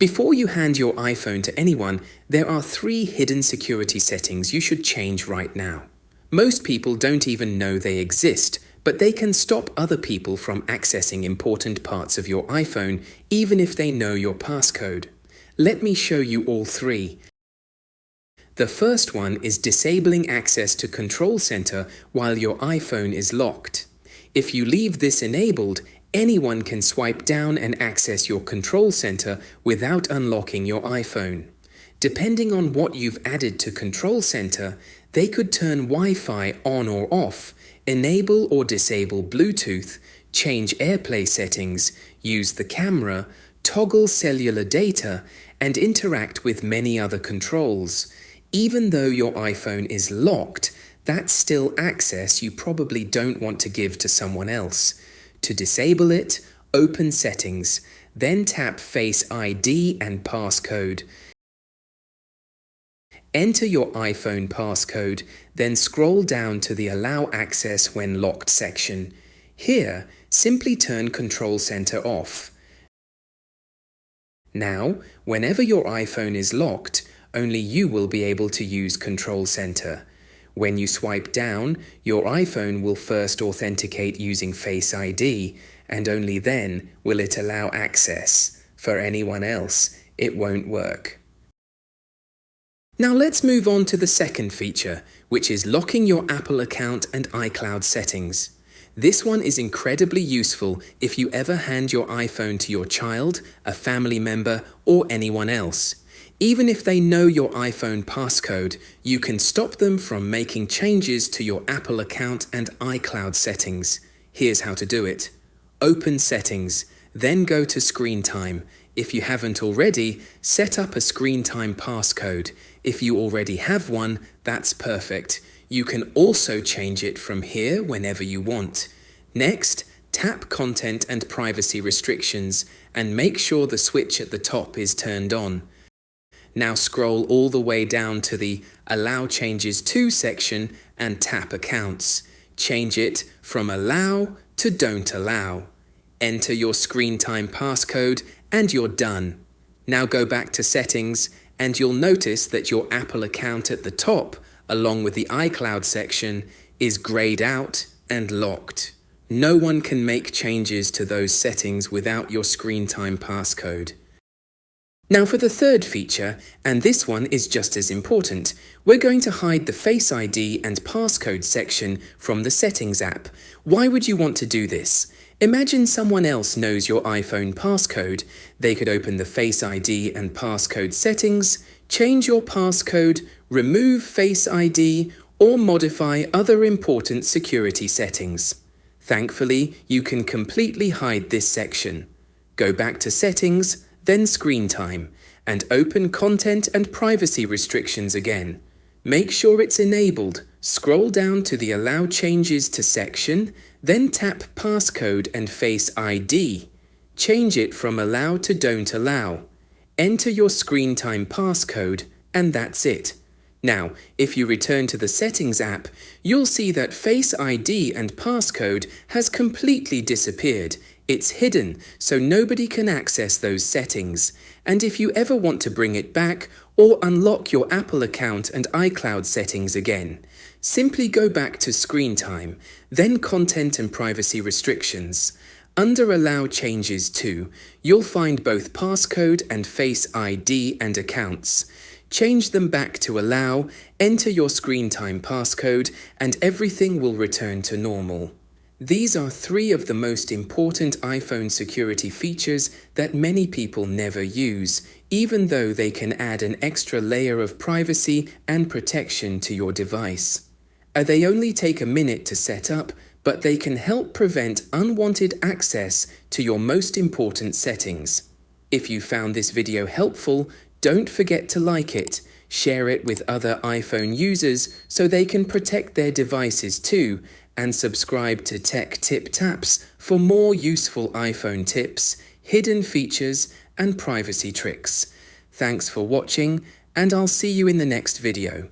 Before you hand your iPhone to anyone, there are 3 hidden security settings you should change right now. Most people don't even know they exist, but they can stop other people from accessing important parts of your iPhone even if they know your passcode. Let me show you all 3. The first one is disabling access to Control Center while your iPhone is locked. If you leave this enabled, anyone can swipe down and access your Control Center without unlocking your iPhone. Depending on what you've added to Control Center, they could turn Wi-Fi on or off, enable or disable Bluetooth, change AirPlay settings, use the camera, toggle cellular data, and interact with many other controls. Even though your iPhone is locked, that's still access you probably don't want to give to someone else. To disable it, open Settings, then tap Face ID and Passcode. Enter your iPhone passcode, then scroll down to the Allow Access When Locked section. Here, simply turn Control Center off. Now, whenever your iPhone is locked, only you will be able to use Control Center. When you swipe down, your iPhone will first authenticate using Face ID, and only then will it allow access. For anyone else, it won't work. Now let's move on to the second feature, which is locking your Apple account and iCloud settings. This one is incredibly useful if you ever hand your iPhone to your child, a family member, or anyone else. Even if they know your iPhone passcode, you can stop them from making changes to your Apple account and iCloud settings. Here's how to do it. Open Settings, then go to Screen Time. If you haven't already, set up a Screen Time passcode. If you already have one, that's perfect. You can also change it from here whenever you want. Next, tap Content and Privacy Restrictions and make sure the switch at the top is turned on. Now scroll all the way down to the Allow Changes To section and tap Accounts. Change it from Allow to Don't Allow. Enter your Screen Time passcode and you're done. Now go back to Settings and you'll notice that your Apple account at the top, along with the iCloud section, is grayed out and locked. No one can make changes to those settings without your Screen Time passcode. Now for the third feature, and this one is just as important, we're going to hide the Face ID and Passcode section from the Settings app. Why would you want to do this? Imagine someone else knows your iPhone passcode. They could open the Face ID and Passcode settings, change your passcode, remove Face ID, or modify other important security settings. Thankfully, you can completely hide this section. Go back to Settings, then Screen Time, and open Content and Privacy Restrictions again. Make sure it's enabled. Scroll down to the Allow Changes To section, then tap Passcode and Face ID. Change it from Allow to Don't Allow. Enter your Screen Time passcode, and that's it. Now, if you return to the Settings app, you'll see that Face ID and Passcode has completely disappeared. It's hidden, so nobody can access those settings. And if you ever want to bring it back or unlock your Apple account and iCloud settings again, simply go back to Screen Time, then Content and Privacy Restrictions. Under Allow Changes To, you'll find both Passcode and Face ID and Accounts. Change them back to Allow, enter your Screen Time passcode, and everything will return to normal. These are 3 of the most important iPhone security features that many people never use, even though they can add an extra layer of privacy and protection to your device. They only take a minute to set up, but they can help prevent unwanted access to your most important settings. If you found this video helpful, don't forget to like it, share it with other iPhone users so they can protect their devices too, and subscribe to Tech Tip Taps for more useful iPhone tips, hidden features, and privacy tricks. Thanks for watching, and I'll see you in the next video.